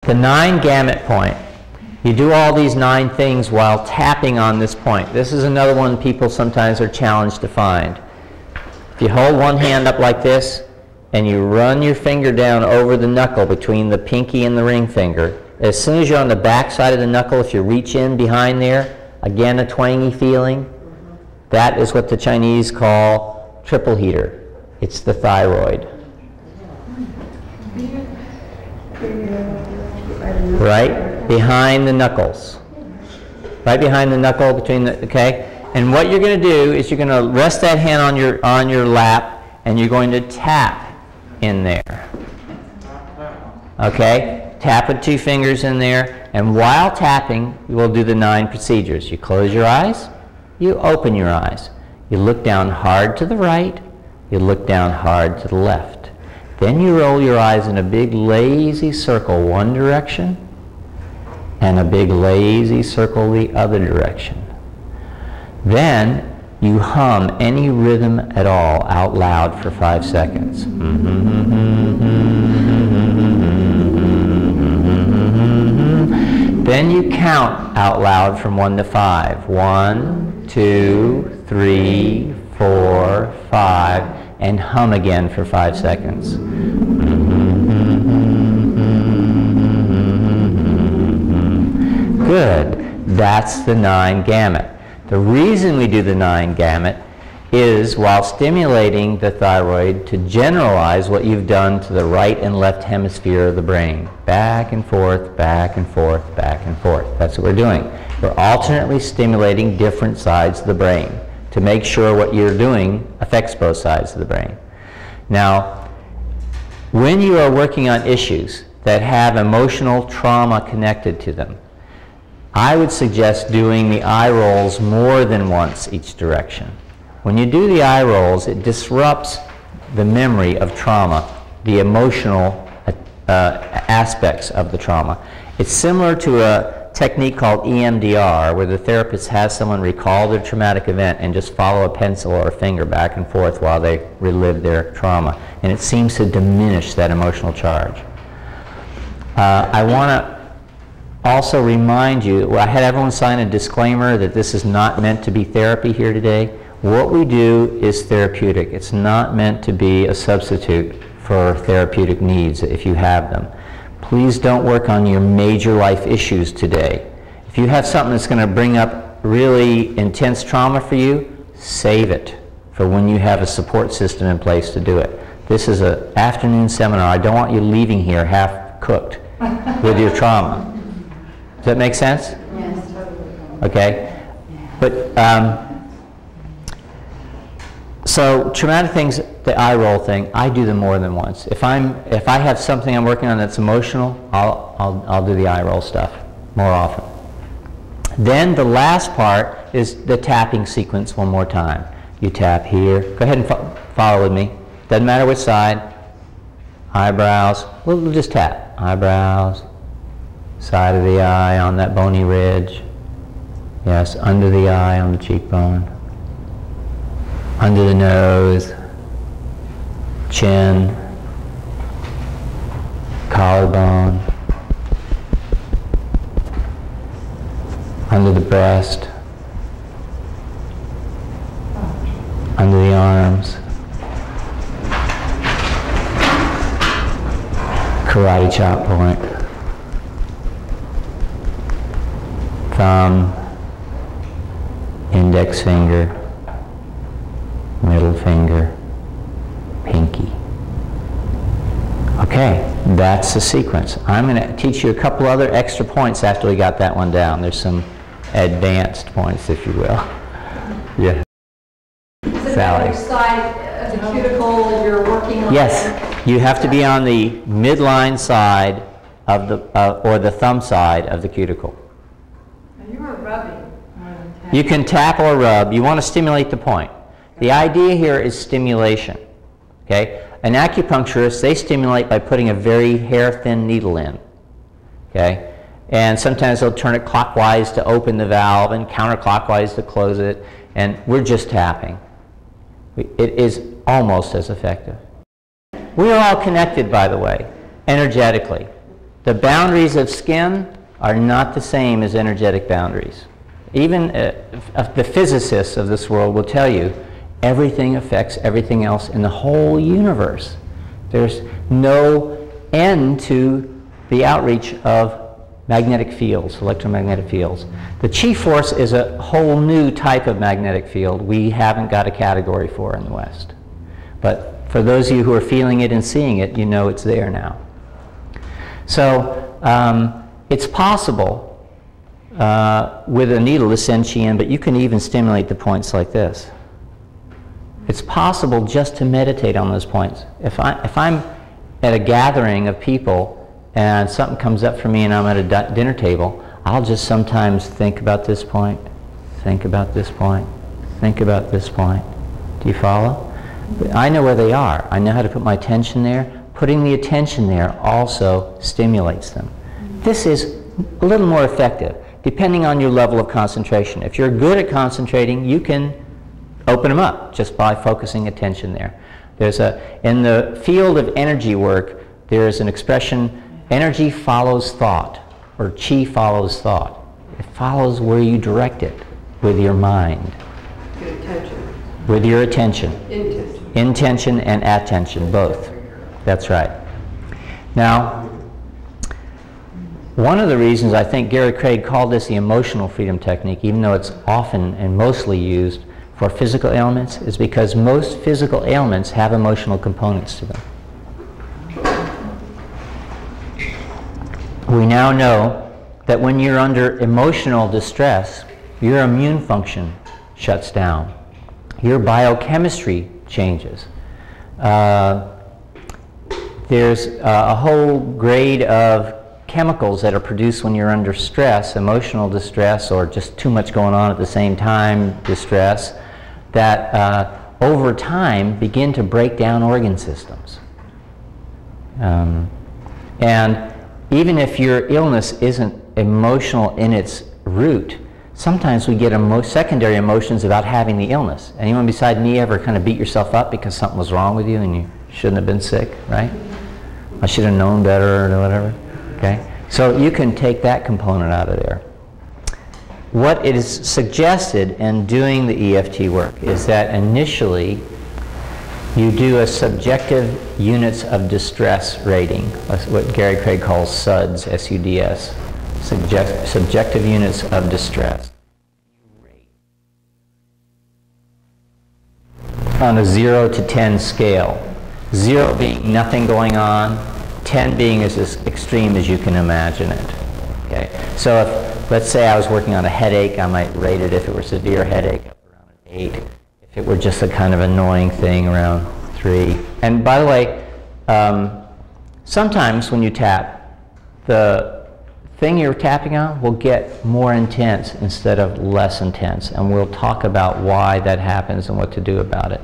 The 9 gamut point. You do all these 9 things while tapping on this point. This is another one people sometimes are challenged to find. If you hold one hand up like this and you run your finger down over the knuckle between the pinky and the ring finger, as soon as you're on the back side of the knuckle, if you reach in behind there, again a twangy feeling, that is what the Chinese call triple heater. It's the thyroid. Right behind the knuckles. Right behind the knuckle between the, okay? And what you're going to do is you're going to rest that hand on your lap and you're going to tap in there. Okay? Tap with 2 fingers in there, and while tapping, you will do the 9 procedures. You close your eyes, you open your eyes. You look down hard to the right, you look down hard to the left. Then you roll your eyes in a big lazy circle one direction, and a big lazy circle the other direction. Then you hum any rhythm at all out loud for 5 seconds. Then you count out loud from 1 to 5. 1, 2, 3, 4, 5, and hum again for 5 seconds. Good. That's the 9 gamut. The reason we do the 9 gamut is while stimulating the thyroid to generalize what you've done to the right and left hemisphere of the brain. Back and forth, back and forth, back and forth. That's what we're doing. We're alternately stimulating different sides of the brain to make sure what you're doing affects both sides of the brain. Now, when you are working on issues that have emotional trauma connected to them, I would suggest doing the eye rolls more than once each direction. When you do the eye rolls, it disrupts the memory of trauma, the emotional aspects of the trauma. It's similar to a technique called EMDR, where the therapist has someone recall their traumatic event and just follow a pencil or a finger back and forth while they relive their trauma. And it seems to diminish that emotional charge. I want to also remind you, I had everyone sign a disclaimer that this is not meant to be therapy here today. What we do is therapeutic. It's not meant to be a substitute for therapeutic needs if you have them. Please don't work on your major life issues today. If you have something that's going to bring up really intense trauma for you, save it for when you have a support system in place to do it. This is an afternoon seminar. I don't want you leaving here half cooked with your trauma. Does that make sense? Yes. Okay. But so traumatic things, the eye roll thing, I do them more than once. If I have something I'm working on that's emotional, I'll do the eye roll stuff more often. Then the last part is the tapping sequence one more time. You tap here. Go ahead and follow with me. Doesn't matter which side. Eyebrows. We'll just tap. Eyebrows. Side of the eye on that bony ridge. Yes, under the eye on the cheekbone. Under the nose, chin, collarbone, under the breast, under the arms, karate chop point, thumb, index finger, middle finger, pinky. Okay, that's the sequence. I'm going to teach you a couple other extra points after we got that one down. There's some advanced points, if you will. Yeah. Sally. Which side of the cuticle you're working on? Yes, you have to be on the midline side of the, or the thumb side of the cuticle. You were rubbing. You can tap or rub. You want to stimulate the point. The idea here is stimulation. Okay? An acupuncturist, they stimulate by putting a very hair-thin needle in. Okay? And sometimes they'll turn it clockwise to open the valve and counterclockwise to close it. And we're just tapping. It is almost as effective. We are all connected, by the way, energetically. the boundaries of skin are not the same as energetic boundaries. Even the physicists of this world will tell you everything affects everything else in the whole universe. There's no end to the outreach of magnetic fields, electromagnetic fields. The chi force is a whole new type of magnetic field we haven't got a category for in the West. But for those of you who are feeling it and seeing it, you know it's there now. So it's possible with a needle to send chi in, but you can even stimulate the points like this. It's possible just to meditate on those points. If I'm at a gathering of people and something comes up for me and I'm at a dinner table, I'll just sometimes think about this point, think about this point, think about this point. Do you follow? I know where they are. I know how to put my attention there. Putting the attention there also stimulates them. This is a little more effective, depending on your level of concentration. If you're good at concentrating, you can open them up just by focusing attention there. In the field of energy work, there's an expression, energy follows thought, or chi follows thought. It follows where you direct it, with your mind. Your attention. With your attention. Intention. Intention and attention, both. That's right. Now, one of the reasons I think Gary Craig called this the emotional freedom technique, even though it's often and mostly used for physical ailments, is because most physical ailments have emotional components to them. We now know that when you're under emotional distress, your immune function shuts down. Your biochemistry changes. There's a whole grade of chemicals that are produced when you're under stress, emotional distress, or just too much going on at the same time distress, that over time begin to break down organ systems. And even if your illness isn't emotional in its root, sometimes we get secondary emotions about having the illness. Anyone beside me ever kind of beat yourself up because something was wrong with you and you shouldn't have been sick, right? I should have known better or whatever. Okay? So you can take that component out of there. What is suggested in doing the EFT work is that initially you do a subjective units of distress rating, what Gary Craig calls SUDS, S-U-D-S, subjective units of distress. On a 0 to 10 scale. 0 being nothing going on, 10 being as extreme as you can imagine it. Okay? So if, let's say I was working on a headache, I might rate it, if it were a severe headache, up around an 8. If it were just a kind of annoying thing, around 3. And by the way, sometimes when you tap, the thing you're tapping on will get more intense instead of less intense. And we'll talk about why that happens and what to do about it.